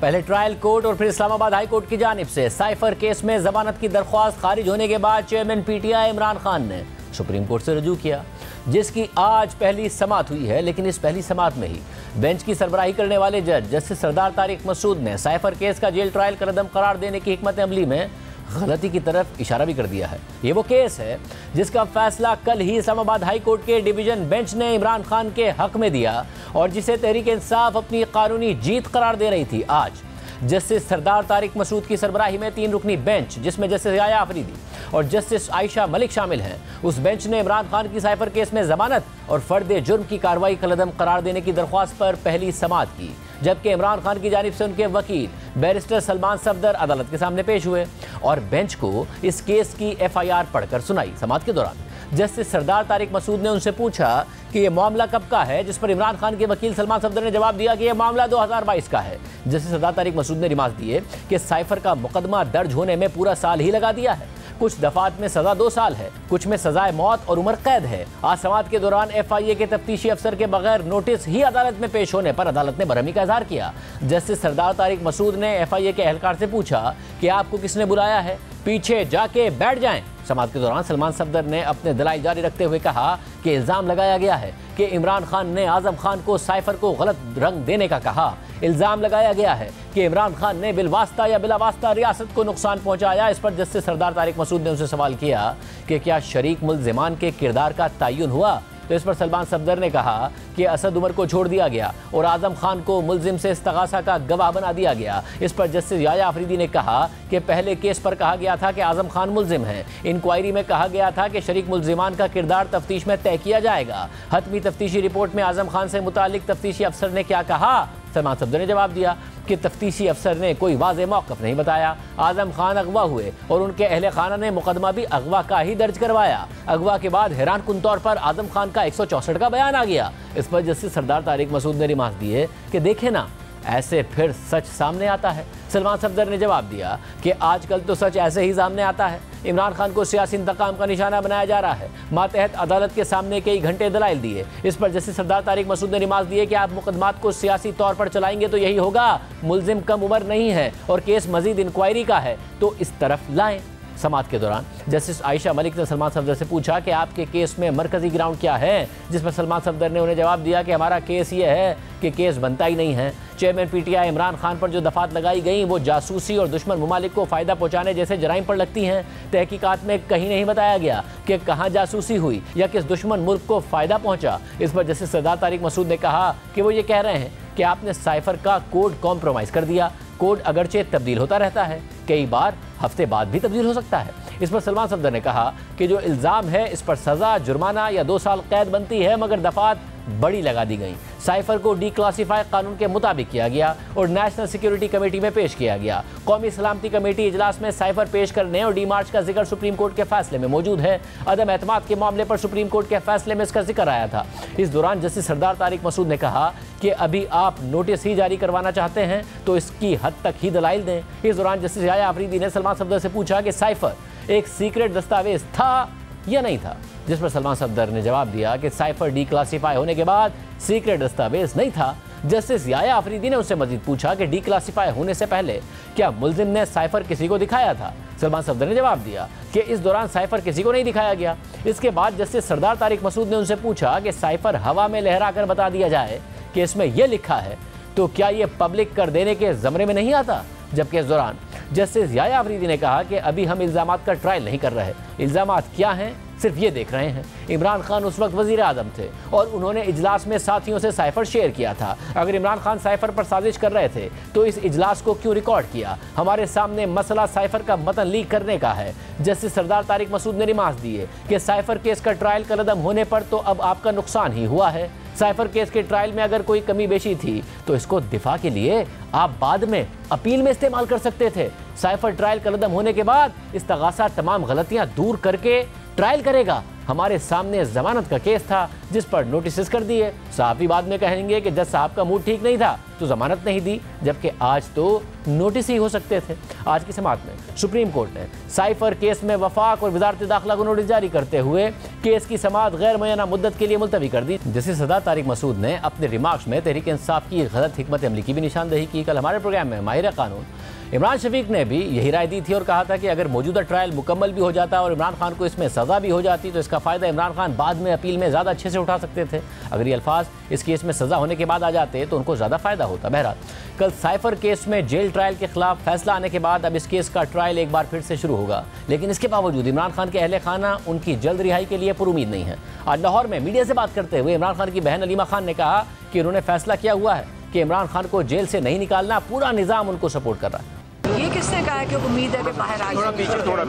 पहले trial court और फिर इस्लामाबाद हाई कोर्ट की जानिब से साइफर केस में जमानत की दरख्वास्त खारिज होने के बाद चेयरमैन पीटीआई इमरान खान ने सुप्रीम कोर्ट से रजू किया, जिसकी आज पहली समाअत हुई है। लेकिन इस पहली समाअत में ही बेंच की सरबराही करने वाले जज जस्टिस सरदार तारिक मसूद ने साइफर केस का जेल ट्रायल कलअदम करार देने की हिकमत अमली में गलती की तरफ इशारा भी कर दिया है। ये वो केस है जिसका फैसला कल ही इस्लामाबाद हाई कोर्ट के डिवीजन बेंच ने इमरान खान के हक में दिया और जिसे तहरीक इंसाफ अपनी कानूनी जीत करार दे रही थी। आज जस्टिस सरदार तारिक मसूद की सरबराही में 3 रुकनी बेंच, जिसमें जस्टिस याया अफरीदी और जस्टिस आयशा मलिक शामिल हैं, उस बेंच ने इमरान खान की साइफर केस में जमानत और फर्द जुर्म की कार्रवाई कलअदम करार देने की दरख्वास्त पर पहली समाअत की, जबकि इमरान खान की जानिब से उनके वकील बैरिस्टर सलमान सफदर अदालत के सामने पेश हुए और बेंच को इस केस की FIR पढ़कर सुनाई। समाअत के दौरान जस्टिस सरदार तारिक मसूद ने उनसे पूछा कि यह मामला कब का है, जिस पर इमरान खान के वकील सलमान सफदर ने जवाब दिया कि यह मामला 2022 का है। जस्टिस सरदार तारिक मसूद ने रिमार्क दिए कि साइफर का मुकदमा दर्ज होने में पूरा साल ही लगा दिया है। कुछ दफात में सजा 2 साल है, कुछ में सजाए मौत और उम्र कैद है। आज समाअत के दौरान FIA के तफ्तीशी अफसर के बगैर नोटिस ही अदालत में पेश होने पर अदालत ने बरहमी का इजहार किया। जस्टिस सरदार तारिक मसूद ने FIA के एहलकार से पूछा कि आपको किसने बुलाया है, पीछे जाके बैठ जाएं। समाअत के दौरान सलमान सफदर ने अपने दलाइल जारी रखते हुए कहा कि इल्ज़ाम लगाया गया है कि इमरान खान ने आजम खान को साइफर को गलत रंग देने का कहा। इल्ज़ाम लगाया गया है कि इमरान खान ने बिलवास्ता या बिलावास्ता रियासत को नुकसान पहुंचाया। इस पर जस्टिस सरदार तारिक मसूद ने उनसे सवाल किया कि क्या शरीक मुल्ज़िमान के किरदार का तयन हुआ, तो इस पर सलमान सफदर ने कहा कि असद उमर को छोड़ दिया गया और आजम खान को मुल्जिम से इस्तगासा का गवाह बना दिया गया। इस पर जस्टिस याया अफरीदी ने कहा कि पहले केस पर कहा गया था कि आजम खान मुल्जिम हैं, इंक्वायरी में कहा गया था कि शरीक मुल्जिमान का किरदार तफ्तीश में तय किया जाएगा। हतमी तफ्तीशी रिपोर्ट में आजम खान से मुतालिक तफ्तीशी अफसर ने क्या कहा, सलमान सफदर ने जवाब दिया कि तफ्तीशी अफसर ने कोई वाज़ेह मौक़िफ़ नहीं बताया। आजम खान अगवा हुए और उनके अहले खाना ने मुकदमा भी अगवा का ही दर्ज करवाया। अगवा के बाद हैरानकुन तौर पर आजम खान का 164 का बयान आ गया। इस पर जस्टिस सरदार तारिक मसूद ने रिमार्क दिए कि देखे ना, ऐसे फिर सच सामने आता है। सलमान सफदर ने जवाब दिया कि आजकल तो सच ऐसे ही सामने आता है। इमरान खान को सियासी इंतकाम का निशाना बनाया जा रहा है। मातहत अदालत के सामने कई घंटे दलाइल दिए। इस पर जस्टिस सरदार तारिक मसूद ने रिमार्क दिए कि आप मुकदमात को सियासी तौर पर चलाएंगे तो यही होगा। मुल्जिम कम उम्र नहीं है और केस मजीद इंक्वायरी का है, तो इस तरफ लाएं। समाअत के दौरान जस्टिस आयशा मलिक ने सलमान सफदर से पूछा कि आपके केस में मरकजी ग्राउंड क्या है, जिस पर सलमान सफदर ने उन्हें जवाब दिया कि हमारा केस ये है कि केस बनता ही नहीं है। चेयरमैन पीटीआई इमरान खान पर जो दफात लगाई गई वो जासूसी और दुश्मन ममालिक को फ़ायदा पहुंचाने जैसे जराइम पर लगती हैं। तहकीकात में कहीं नहीं बताया गया कि कहाँ जासूसी हुई या किस दुश्मन मुल्क को फ़ायदा पहुंचा। इस पर जस्टिस सरदार तारिक मसूद ने कहा कि वो ये कह रहे हैं कि आपने साइफर का कोड कॉम्प्रोमाइज़ कर दिया। कोड अगरचे तब्दील होता रहता है, कई बार हफ्ते बाद भी तब्दील हो सकता है। इस पर सलमान सफदर ने कहा कि जो इल्ज़ाम है इस पर सज़ा, जुर्माना या 2 साल कैद बनती है, मगर दफात बड़ी लगा दी गई। साइफर को डीक्लासीफाई कानून के मुताबिक किया गया और नेशनल सिक्योरिटी कमेटी में पेश किया गया। कौमी सलामती कमेटी इजलास में साइफर पेश करने और डीमार्च का जिक्र सुप्रीम कोर्ट के फैसले में मौजूद है। अदम एतमाद के मामले पर सुप्रीम कोर्ट के फैसले में इसका जिक्र आया था। इस दौरान जस्टिस सरदार तारिक मसूद ने कहा कि अभी आप नोटिस ही जारी करवाना चाहते हैं तो इसकी हद तक ही दलाइल दें। इस दौरान जस्टिस याया अफरीदी ने सलमान सफदर से पूछा कि साइफर एक सीक्रेट दस्तावेज था या नहीं था, जिस पर सलमान सफदर ने जवाब दिया कि साइफर डीक्लासीफाई होने के बाद सीक्रेट दस्तावेज नहीं था। जस्टिस याया अफरीदी ने उससे मजीद पूछा कि डीक्लासीफाई होने से पहले क्या मुल्जिम ने साइफर किसी को दिखाया था। सलमान सफदर ने जवाब दिया कि इस दौरान साइफर किसी को नहीं दिखाया गया। इसके बाद जस्टिस सरदार तारिक मसूद ने उनसे पूछा कि साइफर हवा में लहरा कर बता दिया जाए कि इसमें यह लिखा है तो क्या यह पब्लिक कर देने के ज़मरे में नहीं आता। जबकि इस दौरान जस्टिस याया अफरीदी ने कहा कि अभी हम इल्ज़ामात का ट्रायल नहीं कर रहे, इल्ज़ामात क्या हैं सिर्फ ये देख रहे हैं। इमरान खान उस वक्त वज़ीर आज़म थे और उन्होंने इजलास में साथियों से साइफर शेयर किया था। अगर इमरान खान साइफर पर साजिश कर रहे थे तो इस इजलास को क्यों रिकॉर्ड किया। हमारे सामने मसला साइफर का मतन लीक करने का है। जस्टिस सरदार तारिक मसूद ने रिमार्क दिए कि साइफर केस का ट्रायल कलअदम होने पर तो अब आपका नुकसान ही हुआ है। साइफर केस के ट्रायल में अगर कोई कमी बेशी थी तो इसको दिफा के लिए आप बाद में अपील में इस्तेमाल कर सकते थे। साइफर ट्रायल कलअदम होने के बाद इस्तगासा तमाम गलतियां दूर करके ट्रायल करेगा। हमारे सामने जमानत का केस था जिस पर नोटिस कर दिए। सहाफ़ी बाद में कहेंगे कि जज साहब का मूड ठीक नहीं था तो जमानत नहीं दी, जबकि आज तो नोटिस ही हो सकते थे। आज की समाअत में सुप्रीम कोर्ट ने साइफर केस में वफाक और वजारत दाखिला को नोटिस जारी करते हुए केस की समाअत गैर मुअय्यना मुद्दत के लिए मुलतवी कर दी। जस्टिस सदा तारिक मसूद ने अपने रिमार्क्स में तहरीक इंसाफ की गलत हिकमत अमली की भी निशानदेही की। कल हमारे प्रोग्राम में माहिर कानून इमरान शफीक ने भी यही राय दी थी और कहा था कि अगर मौजूदा ट्रायल मुकम्मल भी हो जाता और इमरान खान को इसमें सज़ा भी हो जाती तो इसका फ़ायदा इमरान खान बाद में अपील में ज़्यादा अच्छे से उठा सकते थे। अगर ये अल्फाज इस केस में सज़ा होने के बाद आ जाते तो उनको ज़्यादा फ़ायदा होता। बहरहाल कल साइफर केस में जेल ट्रायल के खिलाफ फैसला आने के बाद अब इस केस का ट्रायल एक बार फिर से शुरू होगा, लेकिन इसके बावजूद इमरान खान के अहले खाना उनकी जल्द रिहाई के लिए पुरुमीद नहीं है। आज लाहौर में मीडिया से बात करते हुए इमरान खान की बहन अलीमा खान ने कहा कि उन्होंने फैसला किया हुआ है कि इमरान खान को जेल से नहीं निकालना, पूरा निज़ाम उनको सपोर्ट कर रहा है। ये किसने कहा है कि उम्मीद है कि बाहर आ जाए?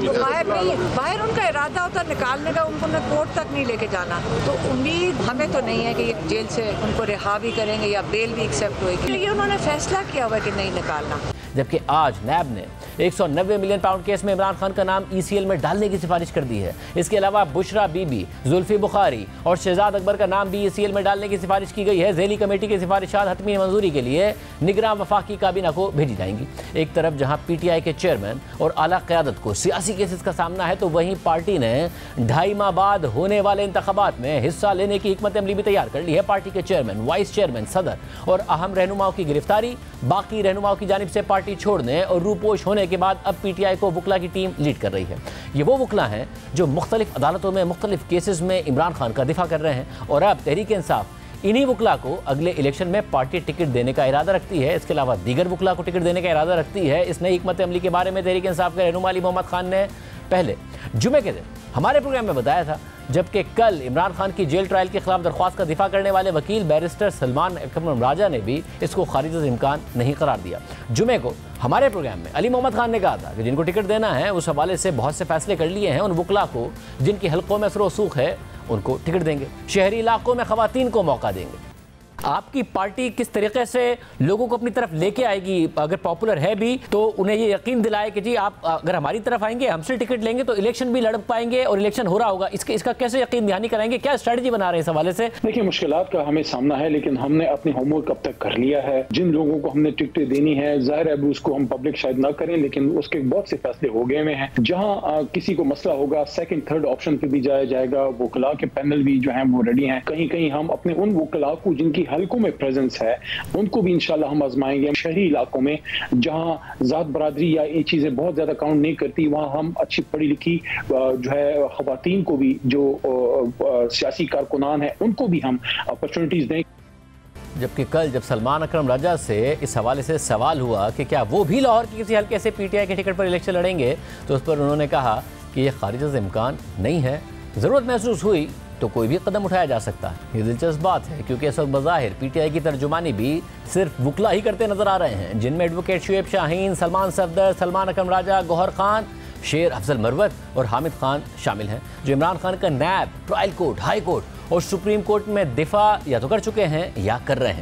बाहर नहीं, बाहर उनका इरादा होता है निकालने का, उनको न कोर्ट तक नहीं लेके जाना। तो उम्मीद हमें तो नहीं है कि ये जेल से उनको रिहा भी करेंगे या बेल भी एक्सेप्ट होगी। ये उन्होंने फैसला किया हुआ है कि नहीं निकालना। जबकि आज नैब ने 190 मिलियन पाउंड केस में इमरान खान का नाम ECL में डालने की सिफारिश कर दी है। इसके अलावा बुशरा बीबी, जुल्फी बुखारी और शहजाद अकबर का नाम भी ECL में डालने की सिफारिश की गई है। झेली कमेटी की सिफारिशात हतमी मंजूरी के लिए निगरान वफाकी काबीना को भेजी जाएंगी। एक तरफ जहां PTI के चेयरमैन और आला क़यादत को सियासी केसेस का सामना है, तो वहीं पार्टी ने 2.5 माह बाद होने वाले इंतखाबात में हिस्सा लेने की हिकमत अमली भी तैयार कर ली है। पार्टी के चेयरमैन, वाइस चेयरमैन, सदर और अहम रहनुमाओं की गिरफ्तारी, बाकी रहनुमाओं की जानिब से पार्टी छोड़ने और रूपोश होने के बाद अब PTI को वकला की टीम लीड कर रही है। ये वो वकला हैं जो मुख्तलिफ अदालतों में मुख्तलिफ केसेस में इमरान खान का दिफा कर रहे हैं और अब तहरीक इंसाफ इन्हीं वकला को अगले इलेक्शन में पार्टी टिकट देने का इरादा रखती है। इसके अलावा दीगर वकला को टिकट देने का इरादा रखती है। इस नई हिकमत अमली के बारे में तहरीक इंसाफ के रहनुमा अली मोहम्मद खान ने पहले जुमे के दिन हमारे प्रोग्राम में बताया था, जबकि कल इमरान खान की जेल ट्रायल के खिलाफ दरख्वास्त का दिफा करने वाले वकील बैरिस्टर सलमान अकरम राजा ने भी इसको खारिज इम्कान नहीं करार दिया। जुमे को हमारे प्रोग्राम में अली मोहम्मद खान ने कहा था कि जिनको टिकट देना है उस हवाले से बहुत से फैसले कर लिए हैं। उन वकला को जिनकी हलकों में असर वसूख है उनको टिकट देंगे, शहरी इलाकों में खवातीन को मौका देंगे। आपकी पार्टी किस तरीके से लोगों को अपनी तरफ लेके आएगी? अगर पॉपुलर है भी तो उन्हें ये यकीन दिलाए कि जी आप अगर हमारी तरफ आएंगे, हमसे टिकट लेंगे तो इलेक्शन भी लड़ पाएंगे और इलेक्शन हो रहा होगा। इसका कैसे यकीन दहानी कराएंगे? क्या स्ट्रेटजी बना रहे हैं इस हवाले से? देखिए, मुश्किलात का हमें सामना है, लेकिन हमने अपने होमवर्क अब तक कर लिया है। जिन लोगों को हमने टिकटें देनी है, जाहिर है उसको हम पब्लिक शायद ना करें, लेकिन उसके बहुत से फैसले हो गए हुए हैं। जहां किसी को मसला होगा, सेकंड थर्ड ऑप्शन पे भी जाया जाएगा। वकला के पैनल भी जो है वो रेडी हैं। कहीं कहीं हम अपने उन वकला को जिनकी हलकों में प्रेजेंस है उनको भी इंशाल्लाह हम आजमाएंगे। शहरी इलाकों में जहां जात बरादरी या ये चीजें बहुत ज्यादा काउंट नहीं करती, वहां हम अच्छी पढ़ी लिखी जो है खवातीन को भी, जो सियासी कारकुनान है, उनको भी हम अपॉर्चुनिटीज दें। जबकि कल जब सलमान अकरम राजा से इस हवाले से सवाल हुआ कि क्या वो भी लाहौर के किसी हल्के से PTI के टिकट पर इलेक्शन लड़ेंगे, तो उस पर उन्होंने कहा कि यह खारिज से इम्कान नहीं है। ज़रूरत महसूस हुई तो कोई भी कदम उठाया जा सकता है। ये दिलचस्प बात है क्योंकि इस वक्त बज़ाहिर PTI की तर्जुमानी भी सिर्फ वकला ही करते नजर आ रहे हैं, जिनमें एडवोकेट शुएब शाहीन, सलमान सफदर, सलमान अकरम राजा, गौहर खान, शेर अफजल मरवत और हामिद खान शामिल हैं, जो इमरान खान का नैब, ट्रायल कोर्ट, हाई कोर्ट और सुप्रीम कोर्ट में दिफा या तो कर चुके हैं या कर रहे हैं।